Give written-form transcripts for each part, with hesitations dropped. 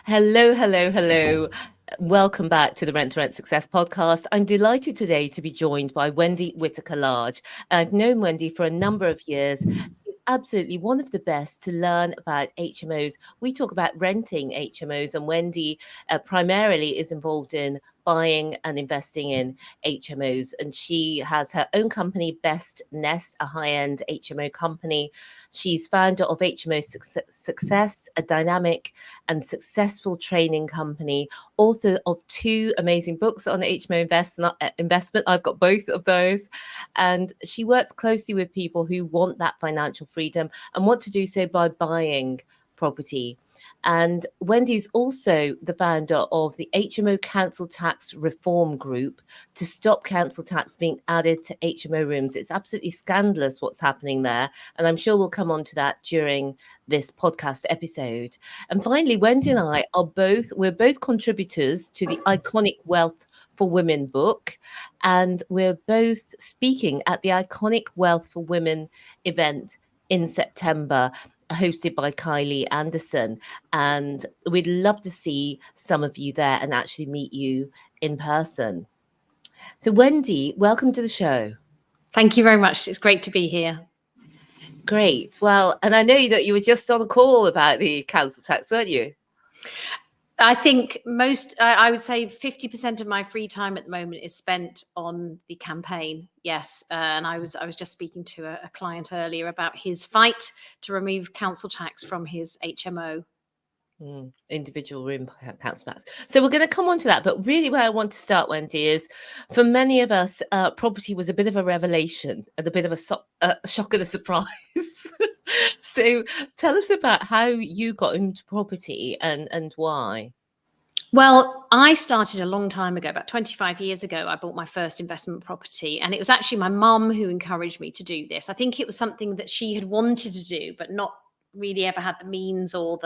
Hello, hello, hello. Welcome back to the Rent to Rent Success podcast. I'm delighted today to be joined by Wendy Whittaker Large. I've known Wendy for a number of years. She's absolutely one of the best to learn about HMOs. We talk about renting HMOs, and Wendy primarily is involved in buying and investing in HMOs. And she has her own company, Best Nest, a high-end HMO company. She's founder of HMO Success, a dynamic and successful training company, author of 2 amazing books on HMO investment. I've got both of those. And she works closely with people who want that financial freedom and want to do so by buying property. And Wendy's also the founder of the HMO Council Tax Reform Group to stop council tax being added to HMO rooms. It's absolutely scandalous what's happening there. And I'm sure we'll come on to that during this podcast episode. And finally, Wendy and I we're both contributors to the iconic Wealth for Women book. And we're both speaking at the iconic Wealth for Women event in September, hosted by Kylie Anderson. And we'd love to see some of you there and actually meet you in person. So, Wendy, welcome to the show. Thank you very much. It's great to be here. Great. Well, and I know that you were just on a call about the council tax, weren't you? I think I would say 50% of my free time at the moment is spent on the campaign. Yes. And I was just speaking to a client earlier about his fight to remove council tax from his HMO. Individual room council tax. So we're going to come on to that. But really where I want to start, Wendy, is for many of us, property was a bit of a revelation and a bit of a shock and a surprise. So tell us about how you got into property and why. Well, I started a long time ago, about 25 years ago. I bought my first investment property, and it was actually my mum who encouraged me to do this. I think it was something that she had wanted to do, but not really ever had the means or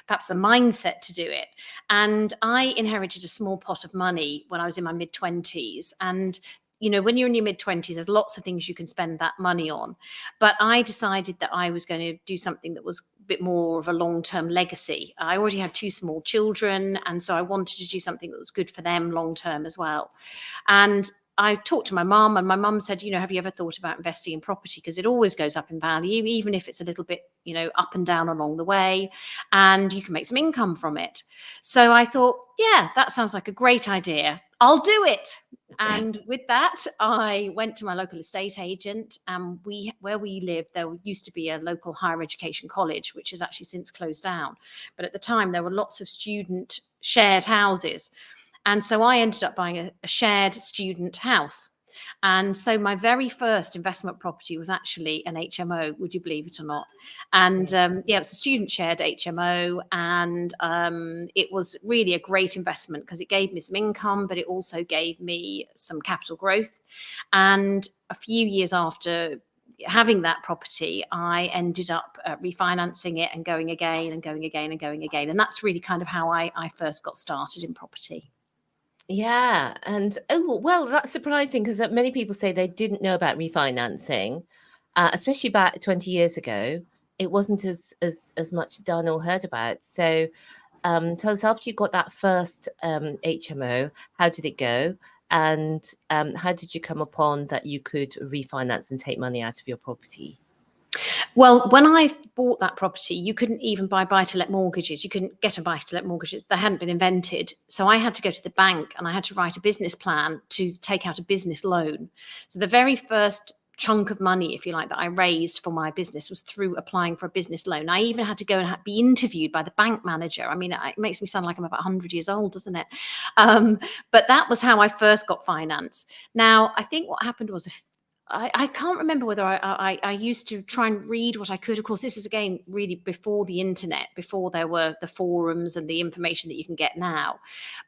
perhaps the mindset to do it. And I inherited a small pot of money when I was in my mid-20s. And when you're in your mid-20s, there's lots of things you can spend that money on. But I decided that I was going to do something that was a bit more of a long-term legacy. I already had 2 small children, and so I wanted to do something that was good for them long-term as well. And I talked to my mum, and my mum said, have you ever thought about investing in property? Because it always goes up in value, even if it's a little bit, up and down along the way, and you can make some income from it. So I thought, yeah, that sounds like a great idea. I'll do it. And with that, I went to my local estate agent, and where we lived, there used to be a local higher education college, which has actually since closed down. But at the time, there were lots of student shared houses. And so I ended up buying a shared student house. And so my very first investment property was actually an HMO, would you believe it or not? And it was a student shared HMO. And it was really a great investment because it gave me some income, but it also gave me some capital growth. And a few years after having that property, I ended up refinancing it and going again and going again and going again. And that's really kind of how I first got started in property. Yeah. And well, that's surprising because many people say they didn't know about refinancing, especially back 20 years ago. It wasn't as much done or heard about. So tell us, after you got that first HMO, how did it go? And how did you come upon that you could refinance and take money out of your property? Well, when I bought that property, you couldn't even buy buy-to-let mortgages. You couldn't get a buy-to-let mortgages. They hadn't been invented. So I had to go to the bank and I had to write a business plan to take out a business loan. So the very first chunk of money, if you like, that I raised for my business was through applying for a business loan. I even had to go and be interviewed by the bank manager. I mean, it makes me sound like I'm about 100 years old, doesn't it? But that was how I first got finance. Now, I think what happened was I can't remember whether I used to try and read what I could. Of course, this is, again, really before the internet, before there were the forums and the information that you can get now.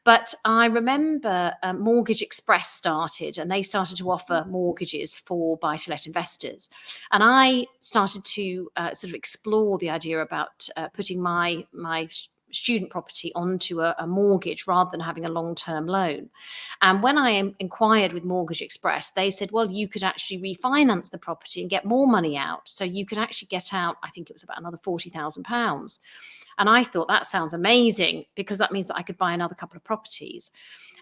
But I remember Mortgage Express started, and they started to offer mortgages for buy-to-let investors. And I started to sort of explore the idea about putting my student property onto a mortgage rather than having a long-term loan. And when I inquired with Mortgage Express, they said, well, you could actually refinance the property and get more money out. So you could actually get out, I think it was about another £40,000. And I thought that sounds amazing, because that means that I could buy another couple of properties.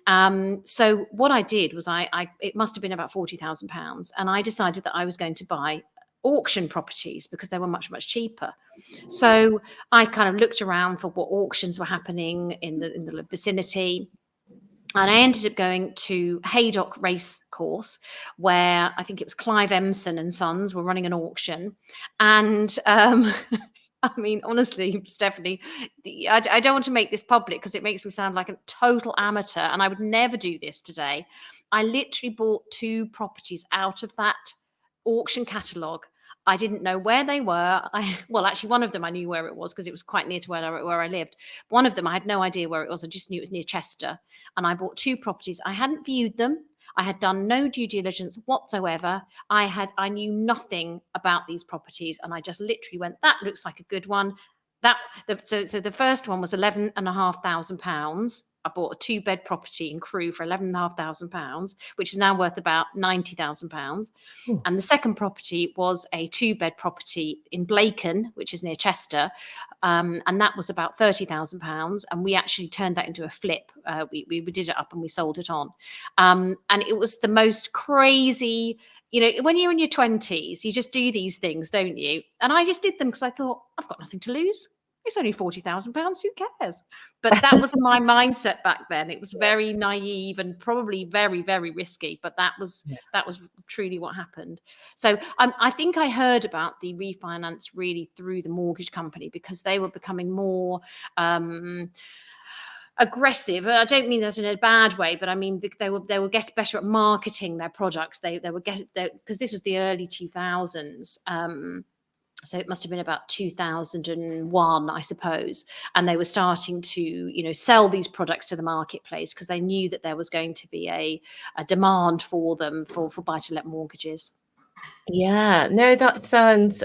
So what I did was it must have been about £40,000. And I decided that I was going to buy auction properties because they were much, much cheaper. So I kind of looked around for what auctions were happening in the vicinity. And I ended up going to Haydock Race Course, where I think it was Clive Empson and Sons were running an auction. And I mean, honestly, Stephanie, I don't want to make this public because it makes me sound like a total amateur, and I would never do this today. I literally bought 2 properties out of that auction catalogue. I didn't know where they were. Well, actually, one of them I knew where it was because it was quite near to where I lived. One of them I had no idea where it was. I just knew it was near Chester. And I bought 2 properties. I hadn't viewed them. I had done no due diligence whatsoever. I knew nothing about these properties, and I just literally went, that looks like a good one. So the first one was £11,500. I bought a 2-bed property in Crewe for £11,500, which is now worth about £90,000. And the second property was a 2-bed property in Blacon, which is near Chester, and that was about £30,000. And we actually turned that into a flip. We did it up and we sold it on. And it was the most crazy. When you're in your 20s, you just do these things, don't you? And I just did them because I thought, I've got nothing to lose. It's only £40,000. Who cares? But that was my mindset back then. It was very naive and probably very, very risky. But that was truly what happened. So I think I heard about the refinance really through the mortgage company, because they were becoming more aggressive. I don't mean that in a bad way, but I mean they were getting better at marketing their products. They were getting, because this was the early 2000s. So it must have been about 2001, I suppose. And they were starting to, sell these products to the marketplace because they knew that there was going to be a demand for them for buy-to-let mortgages. Yeah, no, that sounds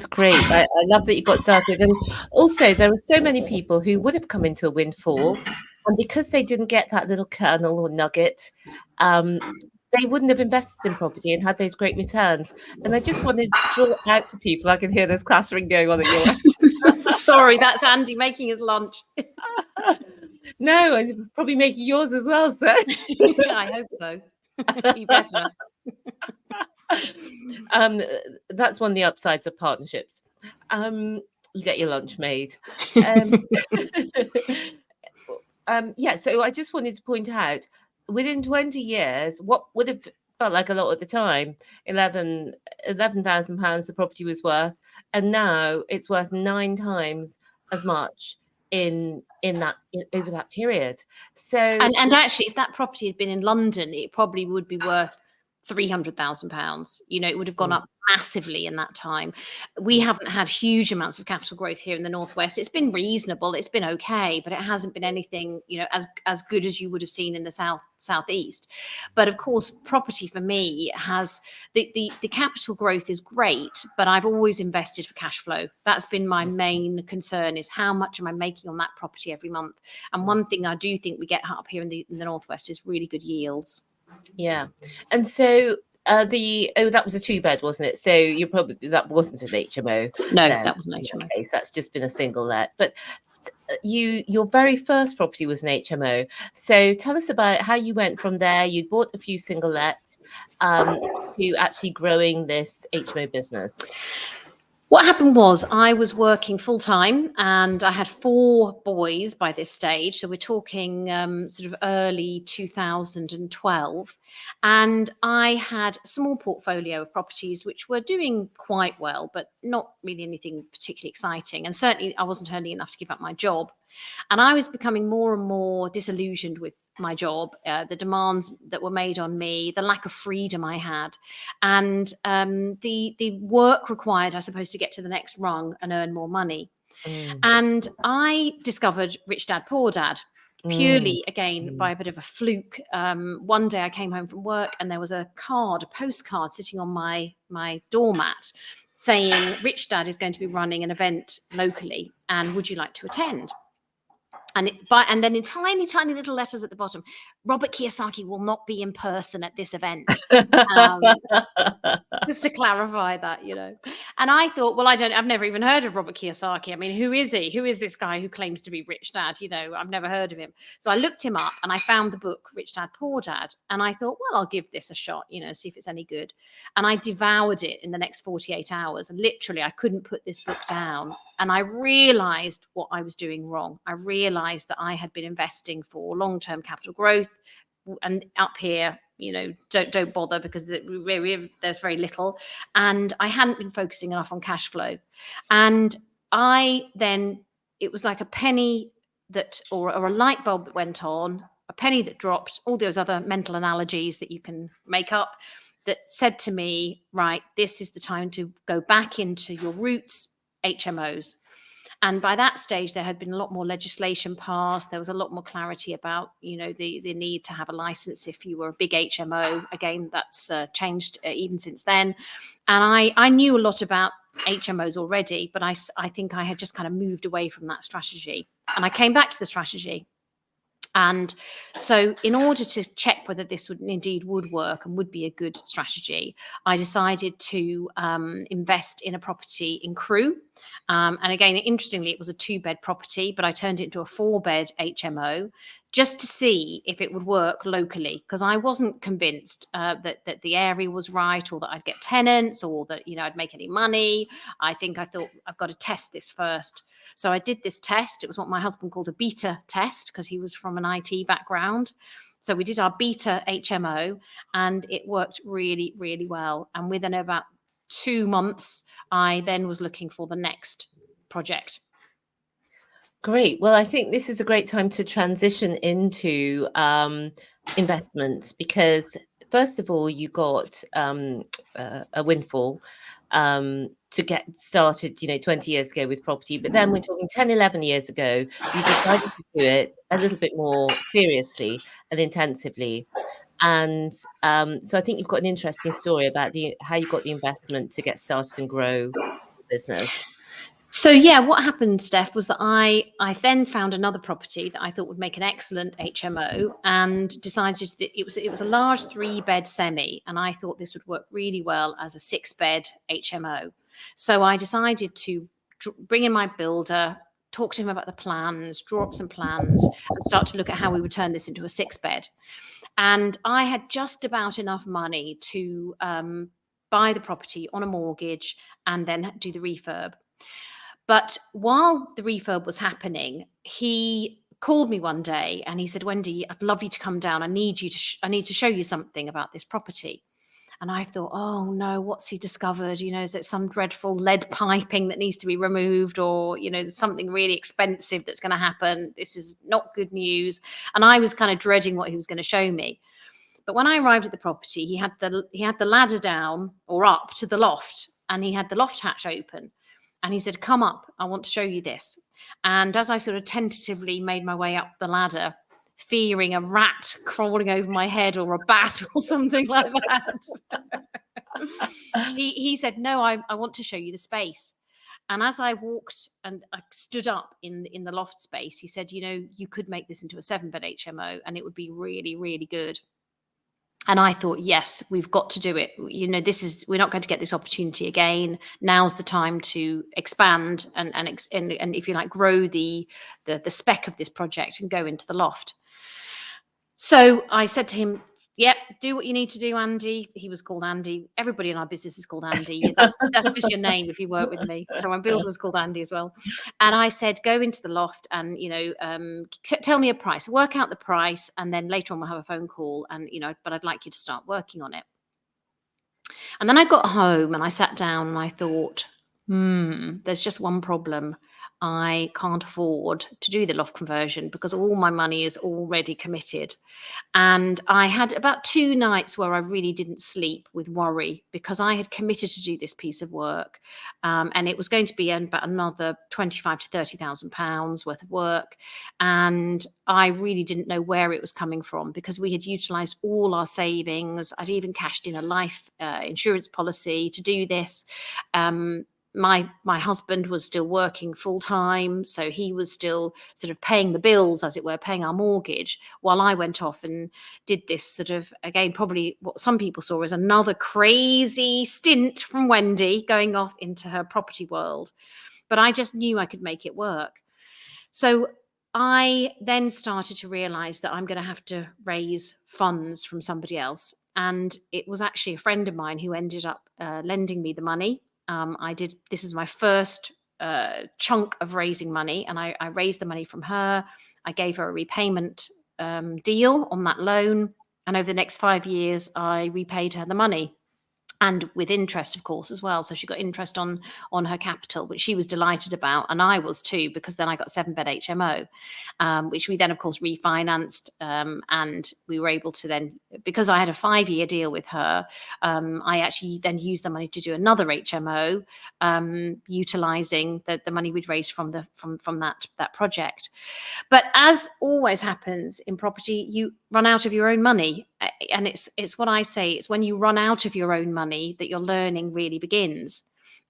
great. I love that you got started. And also, there are so many people who would have come into a windfall, and because they didn't get that little kernel or nugget, they wouldn't have invested in property and had those great returns. And I just want to draw out to people. I can hear this clattering going on at your. Sorry, that's Andy making his lunch. No, and probably making yours as well, sir. I hope so. You better. That's one of the upsides of partnerships. You get your lunch made. Yeah, so I just wanted to point out, within 20 years, what would have felt like a lot at the time, £11,000 the property was worth, and now it's worth 9 times as much in over that period. So and actually, if that property had been in London, it probably would be worth £300,000. It would have gone up massively in that time. We haven't had huge amounts of capital growth here in the Northwest. It's been reasonable, it's been okay, but it hasn't been anything, as good as you would have seen in the southeast. But of course, property for me has the capital growth is great, but I've always invested for cash flow. That's been my main concern, is how much am I making on that property every month? And one thing I do think we get up here in the Northwest is really good yields. Yeah. And so that was a 2-bed, wasn't it? So that wasn't an HMO. No, that wasn't an HMO. Okay, so that's just been a single let. But your very first property was an HMO. So tell us about how you went from there. You'd bought a few single lets to actually growing this HMO business. What happened was I was working full time, and I had 4 boys by this stage. So we're talking sort of early 2012. And I had a small portfolio of properties which were doing quite well, but not really anything particularly exciting. And certainly I wasn't earning enough to give up my job. And I was becoming more and more disillusioned with my job, the demands that were made on me, the lack of freedom I had, and the work required, I suppose, to get to the next rung and earn more money. And I discovered Rich Dad, Poor Dad, purely, again, by a bit of a fluke. One day I came home from work and there was a postcard sitting on my doormat saying, Rich Dad is going to be running an event locally, and would you like to attend? And then in tiny, tiny little letters at the bottom, Robert Kiyosaki will not be in person at this event. Um, just to clarify that, you know. And I thought, well, I've never even heard of Robert Kiyosaki. I mean, who is he? Who is this guy who claims to be Rich Dad? You know, I've never heard of him. So I looked him up and I found the book Rich Dad, Poor Dad. And I thought, well, I'll give this a shot, you know, see if it's any good. And I devoured it in the next 48 hours. And literally, I couldn't put this book down. And I realized what I was doing wrong. I realized that I had been investing for long-term capital growth. And up here, you know, don't bother because there's very little. And I hadn't been focusing enough on cash flow. And it was like a penny or a light bulb that went on, a penny that dropped, all those other mental analogies that you can make up, that said to me, right, this is the time to go back into your roots, HMOs. And by that stage, there had been a lot more legislation passed. There was a lot more clarity about, you know, the need to have a license if you were a big HMO. Again, that's changed even since then. And I knew a lot about HMOs already, but I think I had just kind of moved away from that strategy. And I came back to the strategy. And so in order to check whether this would work and would be a good strategy, I decided to invest in a property in Crewe. And again, interestingly, it was a 2-bed property, but I turned it into a 4-bed HMO just to see if it would work locally, because I wasn't convinced that the area was right, or that I'd get tenants, or that, you know, I'd make any money. I thought I've got to test this first. So I did this test. It was what my husband called a beta test, because he was from an IT background. So we did our beta HMO, and it worked really, really well. And within about 2 months, I then was looking for the next project. Great. Well, I think this is a great time to transition into investment, because first of all, you got a windfall to get started, you know, 20 years ago with property. But then we're talking 10, 11 years ago, you decided to do it a little bit more seriously and intensively. And so I think you've got an interesting story about how you got the investment to get started and grow the business. So yeah, what happened, Steph, was that I then found another property that I thought would make an excellent HMO, and decided that it was a large 3-bed semi, and I thought this would work really well as a 6-bed HMO. So I decided to bring in my builder, talk to him about the plans, draw up some plans, and start to look at how we would turn this into a 6-bed. And I had just about enough money to buy the property on a mortgage and then do the refurb. But while the refurb was happening, he called me one day and he said, "Wendy, I'd love you to come down. I need to show you something about this property." And I thought, oh no, what's he discovered? You know, is it some dreadful lead piping that needs to be removed, or, you know, there's something really expensive that's going to happen? This is not good news. And I was kind of dreading what he was going to show me. But when I arrived at the property, he had the ladder down or up to the loft, and he had the loft hatch open. And he said, "Come up, I want to show you this." And as I sort of tentatively made my way up the ladder, fearing a rat crawling over my head or a bat or something like that, he said, "No, I want to show you the space." And as I walked and I stood up in the loft space, he said, "You know, you could make this into a 7-bed HMO and it would be really, really good." And I thought, yes, we've got to do it. You know, we're not going to get this opportunity again. Now's the time to expand and if you like, grow the spec of this project and go into the loft. So I said to him, "Yep, do what you need to do, Andy." He was called Andy. Everybody in our business is called Andy. That's just your name if you work with me. So my builder was called Andy as well. And I said, "Go into the loft and, you know, tell me a price, work out the price, and then later on we'll have a phone call. And, you know, but I'd like you to start working on it." And then I got home and I sat down and I thought, there's just one problem. I can't afford to do the loft conversion because all my money is already committed. And I had about 2 nights where I really didn't sleep with worry, because I had committed to do this piece of work. And it was going to be about another 25 to 30,000 pounds worth of work. And I really didn't know where it was coming from, because we had utilized all our savings. I'd even cashed in a life insurance policy to do this. my husband was still working full time, so he was still sort of paying the bills, as it were, paying our mortgage, while I went off and did this sort of, again, probably what some people saw as another crazy stint from Wendy going off into her property world. But I just knew I could make it work. So I then started to realize that I'm going to have to raise funds from somebody else. And it was actually a friend of mine who ended up lending me the money. This is my first chunk of raising money, and I raised the money from her. I gave her a repayment deal on that loan. And over the next 5 years, I repaid her the money, and with interest, of course, as well. So she got interest on her capital, which she was delighted about, and I was too, because then I got 7-bed HMO, which we then, of course, refinanced, and we were able to then, because I had a 5-year deal with her, I actually then used the money to do another HMO, utilising the money we'd raised from that project. But as always happens in property, you run out of your own money. And it's what I say, it's when you run out of your own money that your learning really begins.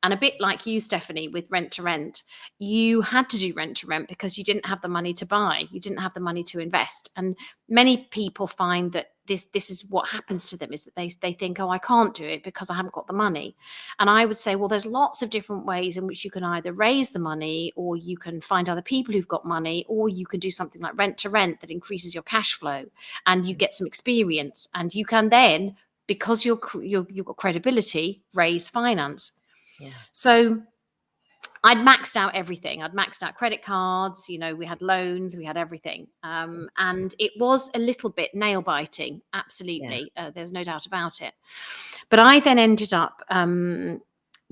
And a bit like you, Stephanie, with rent to rent, you had to do rent to rent because you didn't have the money to buy, you didn't have the money to invest. And many people find that this is what happens to them, is that they think, oh, I can't do it because I haven't got the money. And I would say, well, there's lots of different ways in which you can either raise the money, or you can find other people who've got money, or you can do something like rent to rent that increases your cash flow, and you get some experience, and you can then, because you've got credibility, raise finance. Yeah. So I'd maxed out everything. I'd maxed out credit cards, we had loans, we had everything. And it was a little bit nail biting. Absolutely. Yeah. There's no doubt about it. But I then ended up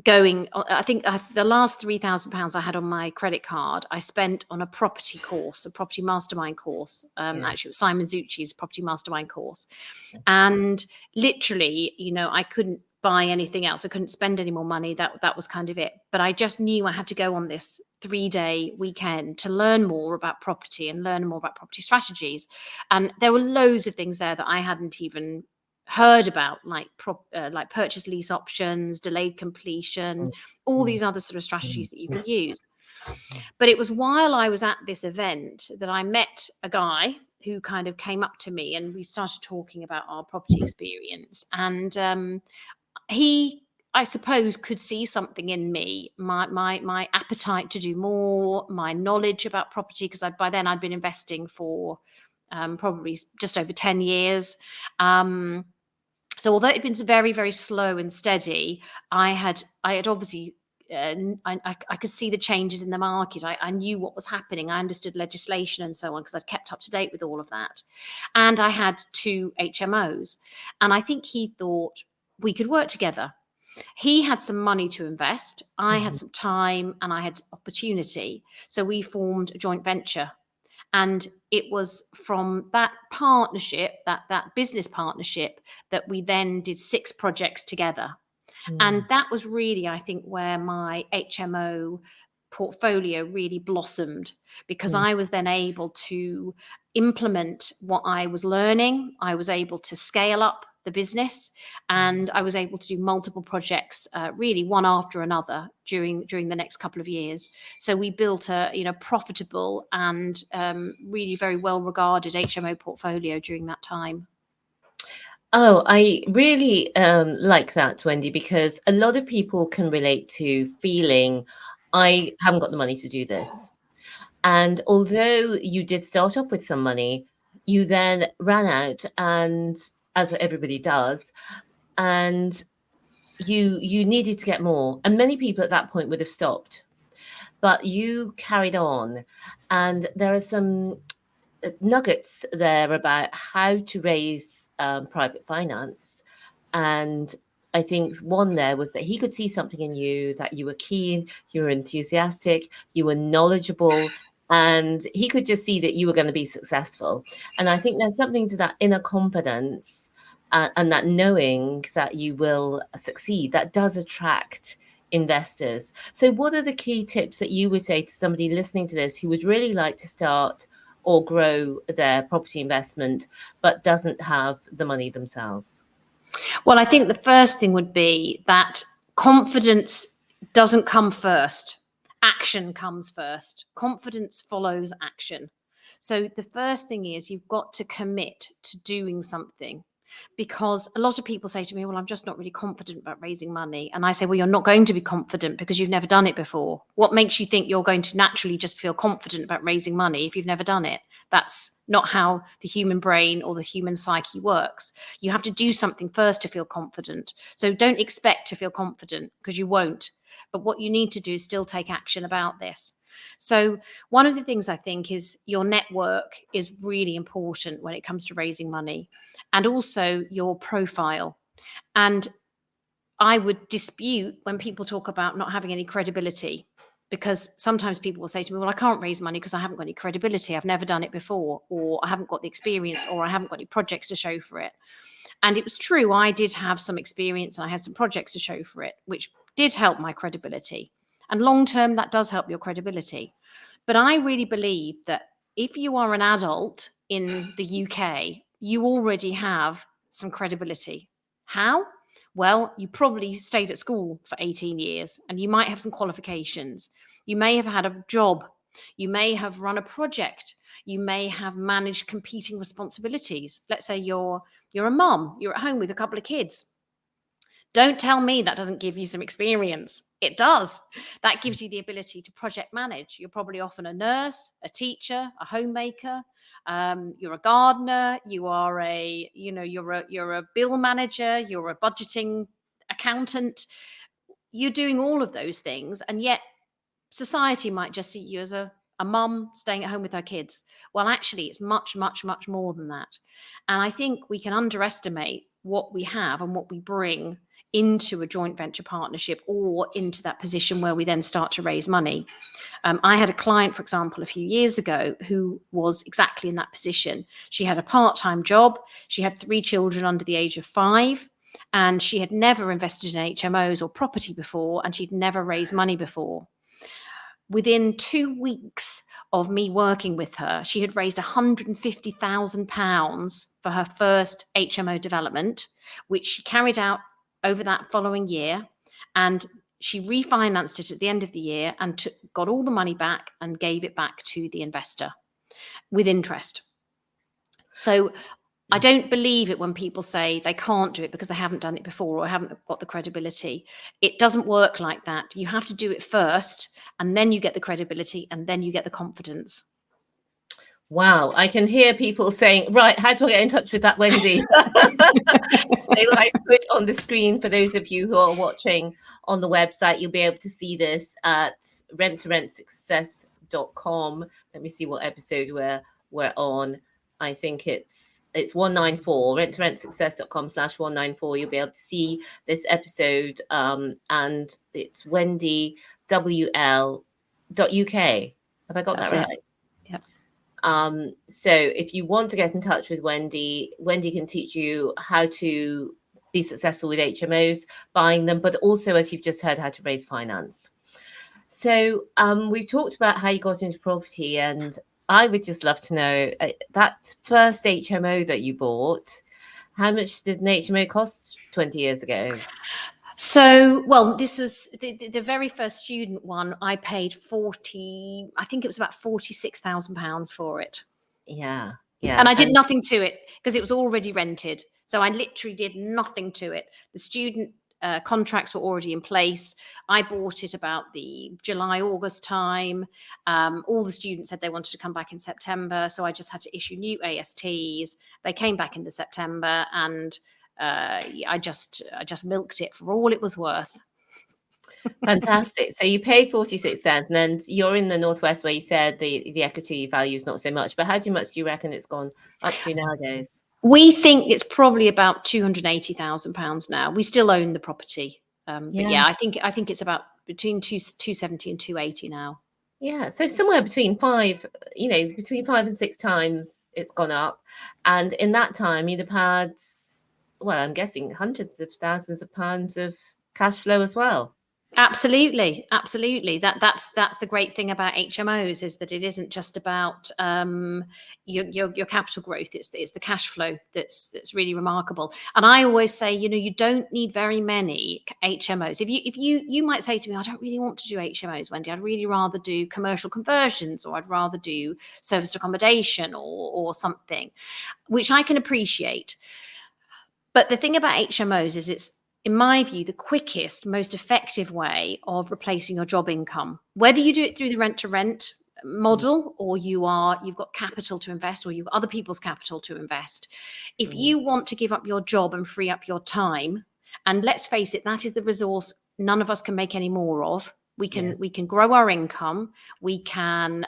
going, I think the last £3,000 I had on my credit card, I spent on a property course, a property mastermind course. Actually, it was Simon Zucchi's property mastermind course. And literally, I couldn't buy anything else. I couldn't spend any more money. That was kind of it. But I just knew I had to go on this 3-day weekend to learn more about property and learn more about property strategies. And there were loads of things there that I hadn't even heard about, like purchase lease options, delayed completion, all these other sort of strategies that you can use. But it was while I was at this event that I met a guy who kind of came up to me, and we started talking about our property experience. And he, I suppose, could see something in me, my appetite to do more, my knowledge about property, because by then I'd been investing for probably just over 10 years. So although it'd been very, very slow and steady, I had obviously, I could see the changes in the market. I knew what was happening. I understood legislation and so on, because I'd kept up to date with all of that. And I had 2 HMOs. And I think he thought we could work together. He had some money to invest. I had some time, and I had opportunity. So we formed a joint venture. And it was from that partnership, that business partnership, that we then did 6 projects together. And that was really, I think, where my HMO portfolio really blossomed, because I was then able to implement what I was learning. I was able to scale up the business, and I was able to do multiple projects, really one after another during the next couple of years. So we built a profitable and really very well regarded HMO portfolio during that time. Oh, I really like that, Wendy, because a lot of people can relate to feeling, I haven't got the money to do this. And although you did start off with some money, you then ran out, and as everybody does, and you needed to get more. And many people at that point would have stopped, but you carried on. And there are some nuggets there about how to raise private finance. And I think one there was that he could see something in you, that you were keen, you were enthusiastic, you were knowledgeable, and he could just see that you were going to be successful. And I think there's something to that inner confidence and that knowing that you will succeed that does attract investors. So what are the key tips that you would say to somebody listening to this who would really like to start or grow their property investment but doesn't have the money themselves? Well, I think the first thing would be that confidence doesn't come first. Action comes first. Confidence follows action. So the first thing is you've got to commit to doing something, because a lot of people say to me, well, I'm just not really confident about raising money. And I say, well, you're not going to be confident because you've never done it before. What makes you think you're going to naturally just feel confident about raising money if you've never done it? That's not how the human brain or the human psyche works. You have to do something first to feel confident. So don't expect to feel confident, because you won't. But what you need to do is still take action about this. So one of the things I think is your network is really important when it comes to raising money, and also your profile. And I would dispute when people talk about not having any credibility, because sometimes people will say to me, well, I can't raise money because I haven't got any credibility. I've never done it before, or I haven't got the experience, or I haven't got any projects to show for it. And it was true. I did have some experience and I had some projects to show for it, which did help my credibility. And long term, that does help your credibility. But I really believe that if you are an adult in the UK, you already have some credibility. How? Well, you probably stayed at school for 18 years and you might have some qualifications. You may have had a job. You may have run a project. You may have managed competing responsibilities. Let's say you're a mom, you're at home with a couple of kids. Don't tell me that doesn't give you some experience. It does. That gives you the ability to project manage. You're probably often a nurse, a teacher, a homemaker. You're a gardener. You're a bill manager. You're a budgeting accountant. You're doing all of those things, and yet society might just see you as a mum staying at home with her kids. Well, actually, it's much, much, much more than that. And I think we can underestimate what we have and what we bring into a joint venture partnership, or into that position where we then start to raise money. I had a client, for example, a few years ago who was exactly in that position. She had a part-time job. She had 3 children under the age of 5. And she had never invested in HMOs or property before, and she'd never raised money before. Within 2 weeks of me working with her, she had raised £150,000 for her first HMO development, which she carried out over that following year. And she refinanced it at the end of the year and got all the money back and gave it back to the investor with interest. So I don't believe it when people say they can't do it because they haven't done it before or haven't got the credibility. It doesn't work like that. You have to do it first, and then you get the credibility, and then you get the confidence. Wow, I can hear people saying, right, how do I get in touch with that Wendy? I put on the screen for those of you who are watching on the website, you'll be able to see this at renttoRentSuccess.com. Let me see what episode we're on. I think it's 194, renttoRentSuccess.com/194. You'll be able to see this episode, and it's wendywl.uk. Have I got That's that it. right? Yep. So if you want to get in touch with Wendy can teach you how to be successful with HMOs, buying them, but also, as you've just heard, how to raise finance. So we've talked about how you got into property, and I would just love to know that first HMO that you bought, how much did an HMO cost 20 years ago? So, well, this was the very first student one. I paid I think it was about £46,000 for it. Yeah. And I did nothing to it because it was already rented. So I literally did nothing to it. The student contracts were already in place. I bought it about the July, August time. All the students said they wanted to come back in September. So I just had to issue new ASTs. They came back in the September, and I just milked it for all it was worth. Fantastic. So you pay 46,000, and you're in the Northwest where you said the equity value is not so much, but how much do you reckon it's gone up to nowadays? We think it's probably about £280,000 now. We still own the property. But yeah, I think it's about between 270 and 280 now. Yeah, so somewhere between between 5 and 6 times it's gone up. And in that time, you'd have had, well, I'm guessing hundreds of thousands of pounds of cash flow as well. Absolutely. That's the great thing about HMOs, is that it isn't just about your capital growth. It's the cash flow that's really remarkable. And I always say, you don't need very many HMOs. If you might say to me, I don't really want to do HMOs, Wendy. I'd really rather do commercial conversions, or I'd rather do serviced accommodation or something, which I can appreciate. But the thing about HMOs is it's, in my view, the quickest, most effective way of replacing your job income. Whether you do it through the rent to rent model, or you've got capital to invest, or you've got other people's capital to invest. If you want to give up your job and free up your time, and let's face it, that is the resource none of us can make any more of. We can grow our income, we can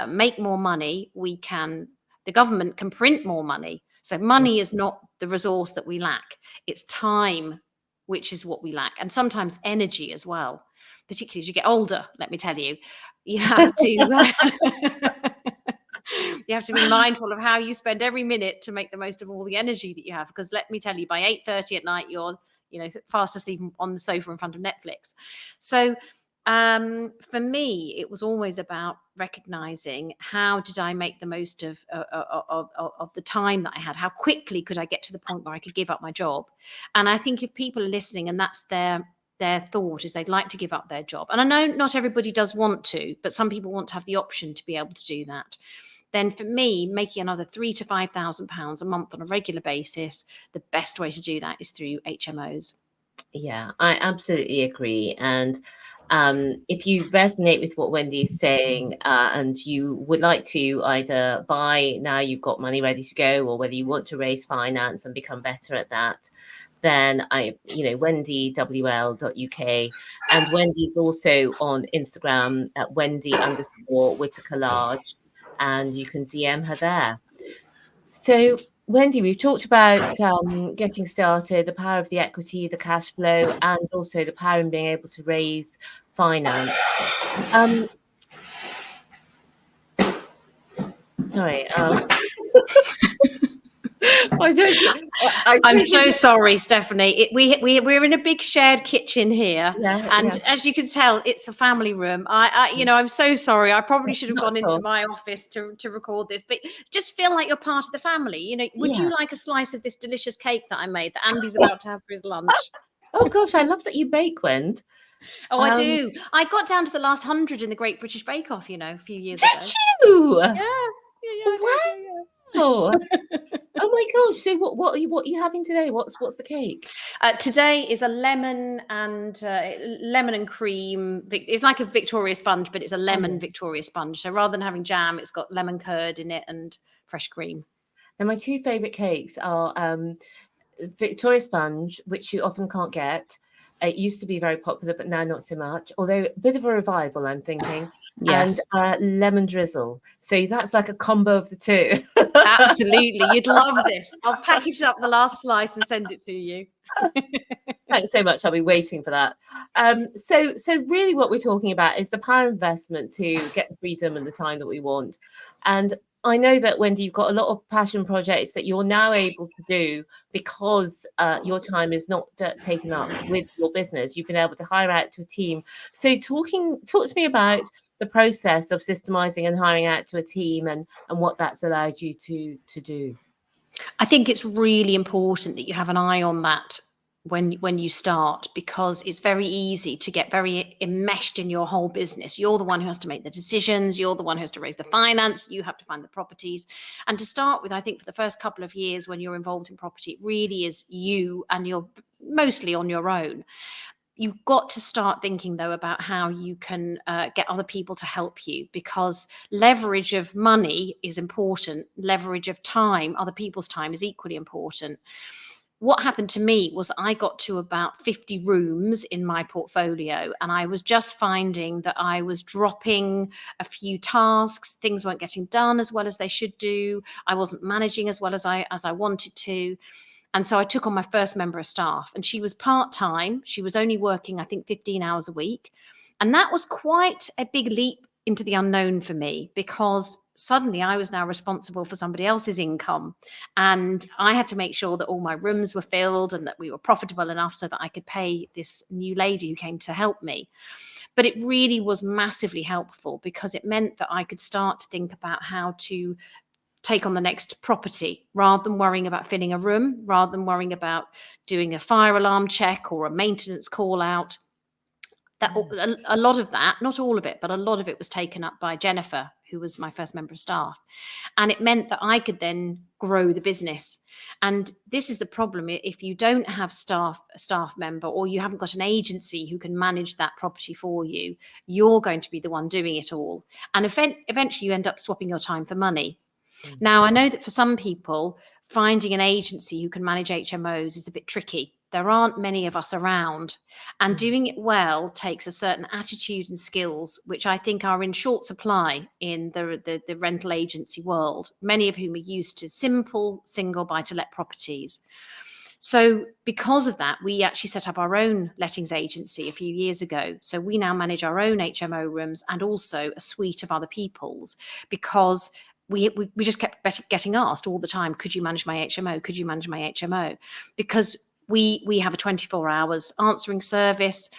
make more money, the government can print more money. So money is not the resource that we lack. It's time, which is what we lack. And sometimes energy as well, particularly as you get older, let me tell you. You have to you have to be mindful of how you spend every minute to make the most of all the energy that you have. Because let me tell you, by 8:30 at night, you're fast asleep on the sofa in front of Netflix. So for me, it was always about recognizing, how did I make the most of the time that I had? How quickly could I get to the point where I could give up my job? And I think if people are listening and that's their thought, is they'd like to give up their job, and I know not everybody does want to, but some people want to have the option to be able to do that, then for me, making another £3,000 to £5,000 a month on a regular basis, the best way to do that is through HMOs. Yeah, I absolutely agree. And if you resonate with what Wendy is saying, and you would like to either buy now you've got money ready to go, or whether you want to raise finance and become better at that, then wendywl.uk, and Wendy's also on Instagram at Wendy_Whittaker Large, and you can DM her there. So, Wendy, we've talked about getting started, the power of the equity, the cash flow, and also the power in being able to raise finance. Sorry. I'm so sorry, Stephanie. We're in a big shared kitchen here, and Yeah. as you can tell, it's a family room. I'm so sorry. I probably should have gone into my office to record this, but just feel like you're part of the family. Would you like a slice of this delicious cake that I made that Andy's about to have for his lunch? Oh gosh, I love that you bake, Wend. Oh, I do. I got down to the last 100 in the Great British Bake Off, a few years ago. Did you? Yeah. Wow. Oh my gosh! So what are you having today? What's the cake? Today is a lemon and cream. It's like a Victoria sponge, but it's a lemon Victoria sponge. So rather than having jam, it's got lemon curd in it and fresh cream. And my two favourite cakes are Victoria sponge, which you often can't get. It used to be very popular, but now not so much. Although a bit of a revival, I'm thinking. Yes. And lemon drizzle. So that's like a combo of the two. Absolutely. You'd love this. I'll package up the last slice and send it to you. Thanks so much. I'll be waiting for that. So really what we're talking about is the power investment to get the freedom and the time that we want. And I know that, Wendy, you've got a lot of passion projects that you're now able to do because your time is not taken up with your business. You've been able to hire out to a team. So talk to me about the process of systemizing and hiring out to a team, and what that's allowed you to do. I think it's really important that you have an eye on that when you start, because it's very easy to get very enmeshed in your whole business. You're the one who has to make the decisions. You're the one who has to raise the finance. You have to find the properties. And to start with, I think for the first couple of years when you're involved in property, it really is you, and you're mostly on your own. You've got to start thinking, though, about how you can get other people to help you, because leverage of money is important. Leverage of time, other people's time, is equally important. What happened to me was I got to about 50 rooms in my portfolio, and I was just finding that I was dropping a few tasks. Things weren't getting done as well as they should do. I wasn't managing as well as I wanted to. And so I took on my first member of staff, and she was part-time. She was only working, I think, 15 hours a week. And that was quite a big leap into the unknown for me, because suddenly I was now responsible for somebody else's income, and I had to make sure that all my rooms were filled and that we were profitable enough so that I could pay this new lady who came to help me. But it really was massively helpful because it meant that I could start to think about how to take on the next property rather than worrying about filling a room, rather than worrying about doing a fire alarm check or a maintenance call out. That a lot of that, not all of it, but a lot of it was taken up by Jennifer, who was my first member of staff. And it meant that I could then grow the business. And this is the problem: if you don't have a staff member, or you haven't got an agency who can manage that property for you, you're going to be the one doing it all. And eventually you end up swapping your time for money. Now, I know that for some people, finding an agency who can manage HMOs is a bit tricky. There aren't many of us around, and doing it well takes a certain attitude and skills, which I think are in short supply in the rental agency world, many of whom are used to simple single buy-to-let properties. So because of that, we actually set up our own lettings agency a few years ago. So we now manage our own HMO rooms and also a suite of other people's, because we just kept getting asked all the time, could you manage my HMO? Could you manage my HMO? Because we have a 24 hours answering service.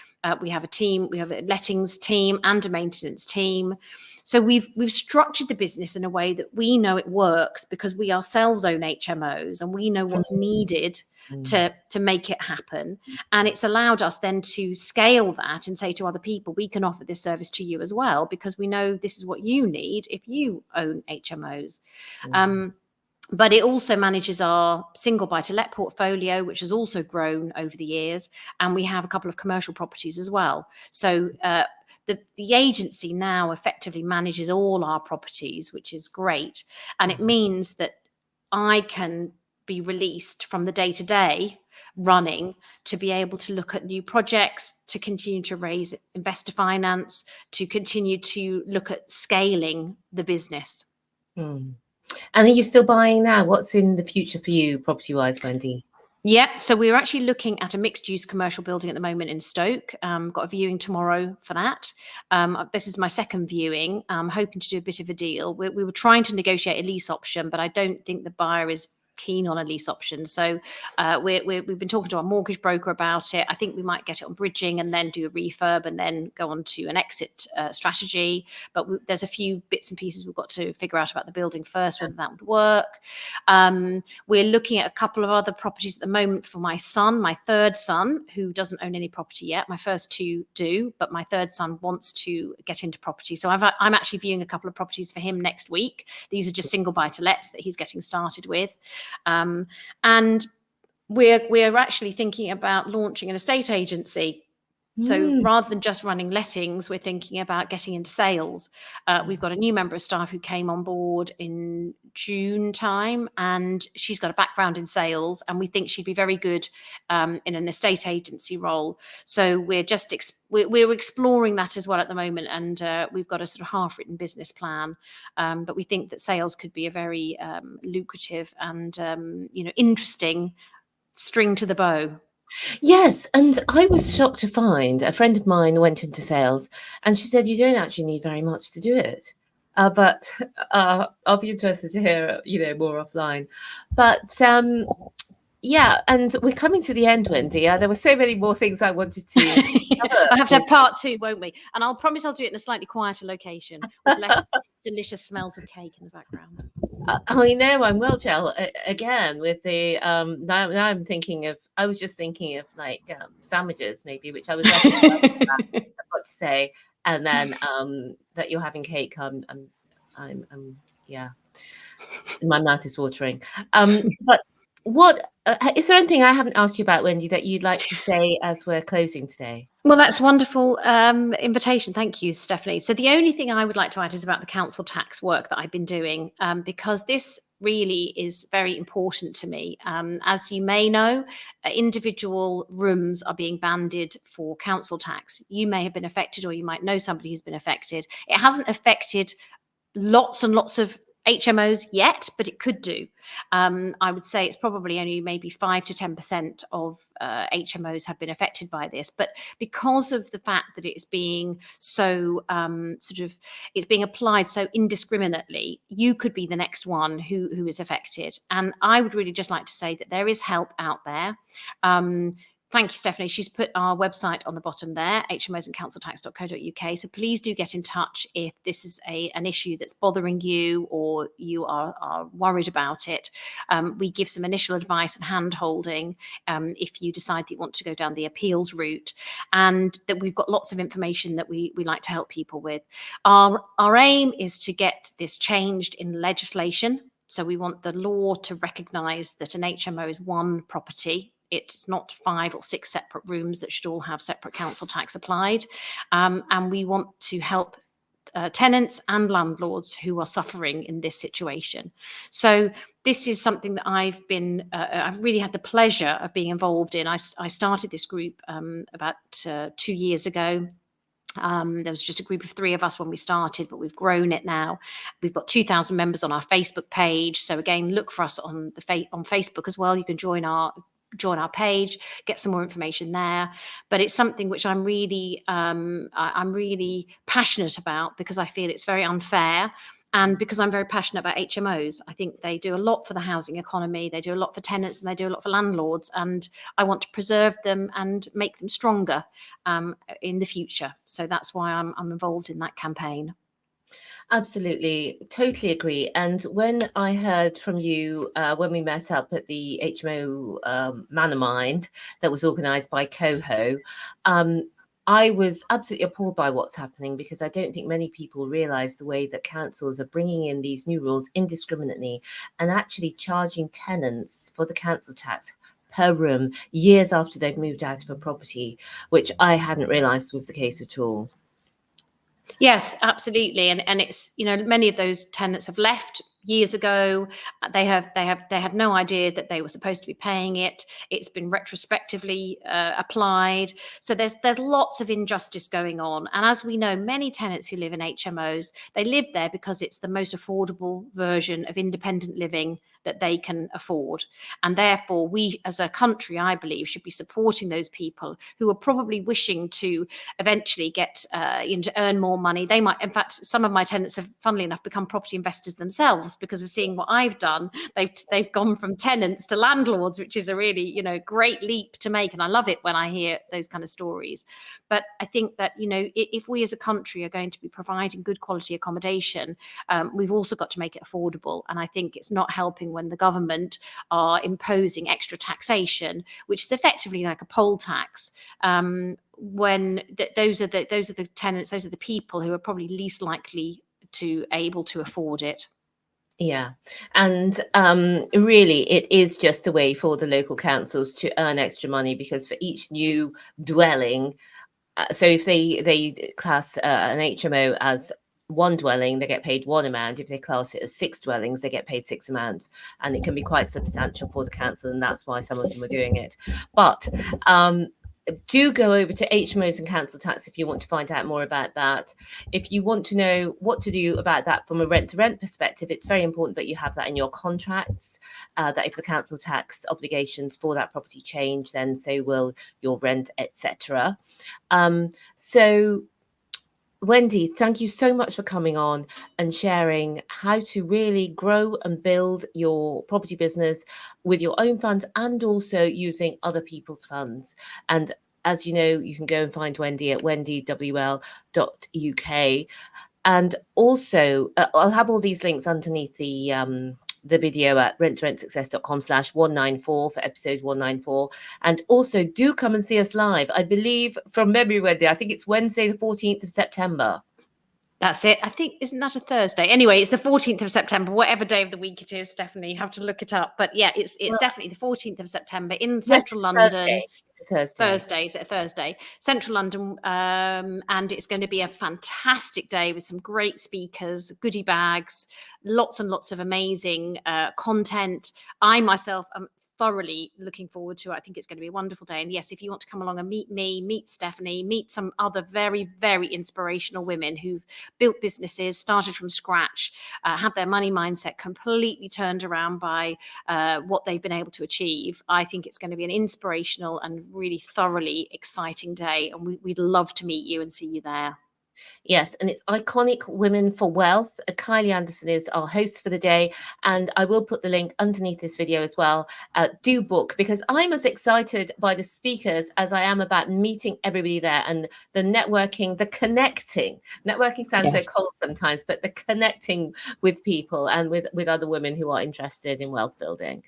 We have a team, we have a lettings team and a maintenance team. So we've structured the business in a way that we know it works because we ourselves own HMOs and we know what's needed to make it happen. And it's allowed us then to scale that and say to other people, we can offer this service to you as well, because we know this is what you need if you own HMOs. But it also manages our single buy-to-let portfolio, which has also grown over the years. And we have a couple of commercial properties as well. So the agency now effectively manages all our properties, which is great. And it means that I can be released from the day-to-day running to be able to look at new projects, to continue to raise investor finance, to continue to look at scaling the business. And are you still buying now? What's in the future for you, property-wise, Wendy? Yeah, so we're actually looking at a mixed-use commercial building at the moment in Stoke. Got a viewing tomorrow for that. This is my second viewing. I'm hoping to do a bit of a deal. We were trying to negotiate a lease option, but I don't think the buyer is keen on a lease option. So we've been talking to our mortgage broker about it. I think we might get it on bridging and then do a refurb and then go on to an exit strategy. But there's a few bits and pieces we've got to figure out about the building first, whether that would work. We're looking at a couple of other properties at the moment for my son, my third son, who doesn't own any property yet. My first two do, but my third son wants to get into property. So I'm actually viewing a couple of properties for him next week. These are just single buy-to-lets that he's getting started with. And we're actually thinking about launching an estate agency. So rather than just running lettings, we're thinking about getting into sales. We've got a new member of staff who came on board in June time, and she's got a background in sales, and we think she'd be very good in an estate agency role. So we're just we're exploring that as well at the moment, and we've got a sort of half-written business plan. But we think that sales could be a very lucrative and interesting string to the bow. Yes, and I was shocked to find a friend of mine went into sales, and she said you don't actually need very much to do it. But I'll be interested to hear, more offline. But yeah, and we're coming to the end, Wendy. There were so many more things I wanted to cover. I'll have to have part two, won't we? And I'll promise I'll do it in a slightly quieter location with less delicious smells of cake in the background. I know, I'm well, Jel. Again, with the now I was just thinking of like sandwiches, maybe, which I was I've got to say, and then that you're having cake. I'm yeah, my mouth is watering. But what is there anything I haven't asked you about, Wendy, that you'd like to say as we're closing today? Well, that's a wonderful invitation. Thank you, Stephanie. So the only thing I would like to add is about the council tax work that I've been doing, because this really is very important to me. As you may know, individual rooms are being banded for council tax. You may have been affected, or you might know somebody who's been affected. It hasn't affected lots and lots of HMOs yet, but it could do. I would say it's probably only maybe 5 to 10% of HMOs have been affected by this. But because of the fact that it's being so it's being applied so indiscriminately, you could be the next one who is affected. And I would really just like to say that there is help out there. Thank you, Stephanie. She's put our website on the bottom there, hmosandcounciltax.co.uk. So please do get in touch if this is an issue that's bothering you or you are worried about it. We give some initial advice and hand-holding if you decide that you want to go down the appeals route, and that we've got lots of information that we like to help people with. Our aim is to get this changed in legislation. So we want the law to recognise that an HMO is one property. It's not 5 or 6 separate rooms that should all have separate council tax applied. And we want to help tenants and landlords who are suffering in this situation. So this is something that I've really had the pleasure of being involved in. I started this group about 2 years ago. There was just a group of 3 of us when we started, but we've grown it now. We've got 2,000 members on our Facebook page. So again, look for us on Facebook as well. You can join our page, get some more information there. But it's something which I'm really passionate about, because I feel it's very unfair, and because I'm very passionate about HMOs. I think they do a lot for the housing economy, they do a lot for tenants, and they do a lot for landlords, and I want to preserve them and make them stronger in the future. So that's why I'm involved in that campaign. Absolutely, totally agree. And when I heard from you when we met up at the HMO Mastermind that was organised by Coho, I was absolutely appalled by what's happening, because I don't think many people realise the way that councils are bringing in these new rules indiscriminately and actually charging tenants for the council tax per room years after they've moved out of a property, which I hadn't realised was the case at all. Yes, absolutely. And it's, many of those tenants have left years ago. They had no idea that they were supposed to be paying it. It's been retrospectively applied. So there's lots of injustice going on. And as we know, many tenants who live in HMOs, they live there because it's the most affordable version of independent living that they can afford. And therefore, we as a country, I believe, should be supporting those people who are probably wishing to eventually get to earn more money. They might, in fact, some of my tenants have, funnily enough, become property investors themselves because of seeing what I've done. They've gone from tenants to landlords, which is a really, great leap to make. And I love it when I hear those kind of stories. But I think that, if we as a country are going to be providing good quality accommodation, we've also got to make it affordable. And I think it's not helping when the government are imposing extra taxation, which is effectively like a poll tax, when those are the tenants, those are the people who are probably least likely to able to afford it. Yeah, and really, it is just a way for the local councils to earn extra money, because for each new dwelling, so if they class an HMO as one dwelling, they get paid one amount. If they class it as 6 dwellings, they get paid 6 amounts, and it can be quite substantial for the council, and that's why some of them are doing it. But do go over to HMOs and council tax if you want to find out more about that. If you want to know what to do about that from a rent-to-rent perspective, it's very important that you have that in your contracts, that if the council tax obligations for that property change, then so will your rent, etc. So Wendy, thank you so much for coming on and sharing how to really grow and build your property business with your own funds and also using other people's funds. And as you know, you can go and find Wendy at wendywl.uk. And also, I'll have all these links underneath the video at renttorentsuccess.com/194 for episode 194. And also do come and see us live. I believe from memory, Wendy, I think it's Wednesday, the 14th of September. That's it. I think, isn't that a Thursday? Anyway, it's the 14th of September, whatever day of the week it is, Stephanie. You have to look it up. But yeah, it's definitely the 14th of September in central London. Thursday. It's a Thursday. Thursday, Thursday, central London. And it's going to be a fantastic day with some great speakers, goodie bags, lots and lots of amazing content. I myself am thoroughly looking forward to it. I think it's going to be a wonderful day. And yes, if you want to come along and meet me, meet Stephanie, meet some other very, very inspirational women who've built businesses, started from scratch, had their money mindset completely turned around by what they've been able to achieve, I think it's going to be an inspirational and really thoroughly exciting day. And we'd love to meet you and see you there. Yes, and it's Iconic Women for Wealth. Kylie Anderson is our host for the day, and I will put the link underneath this video as well. Do book, because I'm as excited by the speakers as I am about meeting everybody there and the networking, the connecting. Networking sounds so cold sometimes, but the connecting with people and with other women who are interested in wealth building.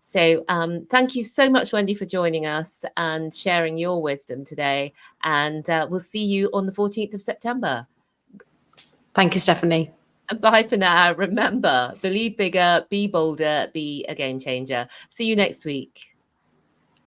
So thank you so much, Wendy, for joining us and sharing your wisdom today. And we'll see you on the 14th of September. Thank you, Stephanie. And bye for now. Remember, believe bigger, be bolder, be a game changer. See you next week.